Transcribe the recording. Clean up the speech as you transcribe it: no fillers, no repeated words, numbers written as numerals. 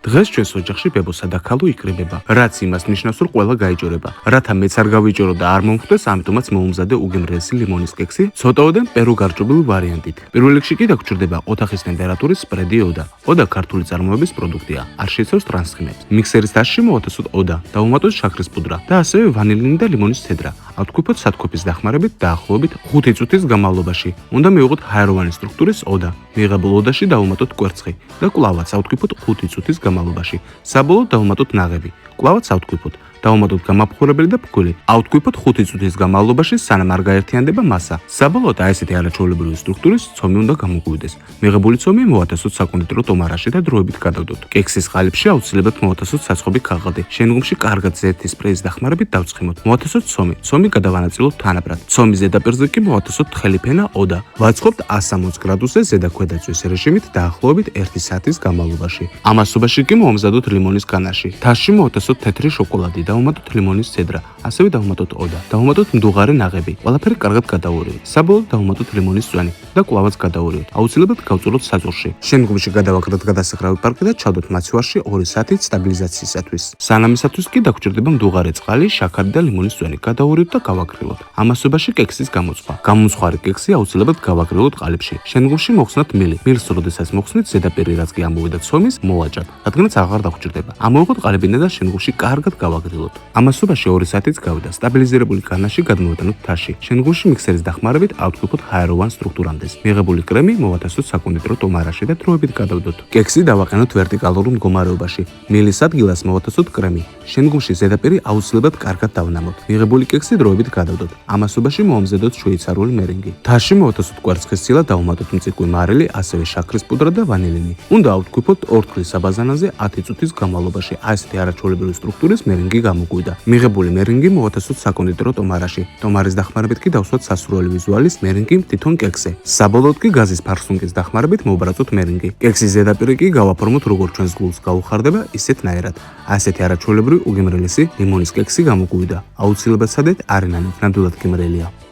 დღეს ჩვენს ოჯახში ბებოსა და ქალო იკრიბება, რაც იმას ნიშნავს, რომ ყველა გაიჭორება. რათა მეც არ გავიჭორო და არ მომხვდეს, ამიტომაც მოუმზადე უგემრიესი ლიმონის კექსი, ცოტაოდენ პერუ გარჭობილი ვარიანტით. პირველ რიგში კი დაგჭირდება ოთახის ტემპერატურის სპრედი ოდა. ოდა ქართული წარმოების პროდუქტია, არ შეიცავს ტრანსხმებს. მიქსერის თაშში მოვათესოთ ოდა, დავუმატოთ შაქრის პუდრა და ასევე ვანილინი და ლიმონის ცედრა. ავთქვიფოთ სათქვიფის დახმარებით დაახლოებით 5 წუთის განმავლობაში. უნდა მივიღოთ ჰაეროვანი სტრუქტურის ოდა. მიღებულ ოდაში დავუმატოთ კვერცხი და კვლავაც ავთქვიფოთ 5 წუთის განმავლობაში. საბოლოოდ დავუმატოთ ნაღები. კვლავაც ავთქვიფოთ. დავუმატოთ გამაფხურებელი და ფქვილი. ავთქვიფოთ 5 წუთის განმავლობაში, სანამ არ გაერთიანდება მასა. საბოლოოდ ესეთი არაჩვეულებრივი სტრუქტურის ცომი უნდა გამოგვივიდეს. მიღებული ცომი მოვათესოთ საკონდიტრო ტომარაში და დროებით გადავდოთ. კექსის ყალიბში აუცილებლად მოვათესოთ საცხობი ქაღალდი. შენგუმში კარგად ზეთის სპრეის დახმარებით დავცხიმოთ. მოვათესოთ ცომი. ცომი გადავანაწილოთ თანაბრად. ცომის ზედაპირზე კი მოვათესოთ თხელი ფენა ოდა. ვაწყობთ 160 გრადუსზე ზედაქვედაწვის რეჟიმით დაახლოებით 1 საათის განმავლობაში. ამასობაში კი მოვამზადოთ ლიმონის განაში. თასში მოვათესოთ თეთრი შოკოლადი. დავუმატოთ ლიმონის ცედრა, ასევე დავუმატოთ ოდა, დავუმატოთ მდუღარე ნაღები, ყველაფერი კარგად გადავურივოთ. საბოლოოდ დავუმატოთ ლიმონის წვენი და კვლავაც გადავურივოთ. აუცილებლად გავწუროთ საძურში. შენგუმში გადავაგდოთ გადასახრავი პარკი და ჩავდოთ მაცივარში 2 საათით სტაბილიზაციისათვის. სანამისათვის კი დაგჭირდება მდუღარე წყალი, შაქარი და ლიმონის წვენი. გადავურივოთ და გავაგრილოთ. ამასობაში კექსის გამოწყვა. გამომცხვარი კექსი აუცილებლად გავაგრილოთ ყალიბში. შენგუმში მოხსნათ მილი. მილს როდესაც მოხსნით, ზედაპირი რაც კი ამოვიდა ცომის, მოვაჭრათ, რადგანაც აღარ დაგჭირდება. ამოვიღოთ ყალიბინა და შენგუმში კარგად გავაგრილოთ. ამასობაში 2 საათიც გავიდა. სტაბილიზირებული განაში გადმოვიტანოთ თაში. შენგუმში მიქსერის დახმარებით ავთქვიფოთ ჰაეროვან სტრუქტურამდე. მიღებული კრემი მოვათესოთ საკონდიტრო ტომარაში და დროებით გადავდოთ. კექსი დავაყენოთ ვერტიკალურ მდგომარეობაში. მილის ადგილას მოვათესოთ კრემი. შენგუმში ზედაპირი აუცილებლად კარგად დავნამოთ. მიღებული კექსი დროებით გადავდოთ. ამასობაში მოვამზადოთ შვეიცარიული მერინგი. თაში მოვათესოთ კვერცხის ცილა, დავუმატოთ მწიფკვი მარილი, ასევე შაქრის პუდრა და ვანილინი. უნდა ავთქვიფოთ 2 თხრის საბაზანაზე 10 წუთის განმავლობაში. ესეთი არაჩვეულებრივი სტრუქტურის მერინგი გამოგვივიდა. მიღებული მერინგი მოვათესოთ საკონდიტრო ტომარაში. ტომარის დახმარებით კი დავსვათ სასურველი ვიზუალის მერინგი თვითონ კექსზე. საბოლოოდ კი გაზის ფარსუნგის დახმარებით მოვბრაზოთ მერინგი. კექსის ზედაპირი კი გავაფორმოთ როგორც ჩვენს გულს გაუხარდება, ისეთნაირად. ასეთი არაჩვეულებრივი უგემრიელესი ლიმონის კექსი გამოგვივიდა. აუცილებლად სცადეთ, არინანი, ნამდვილად გემრიელია.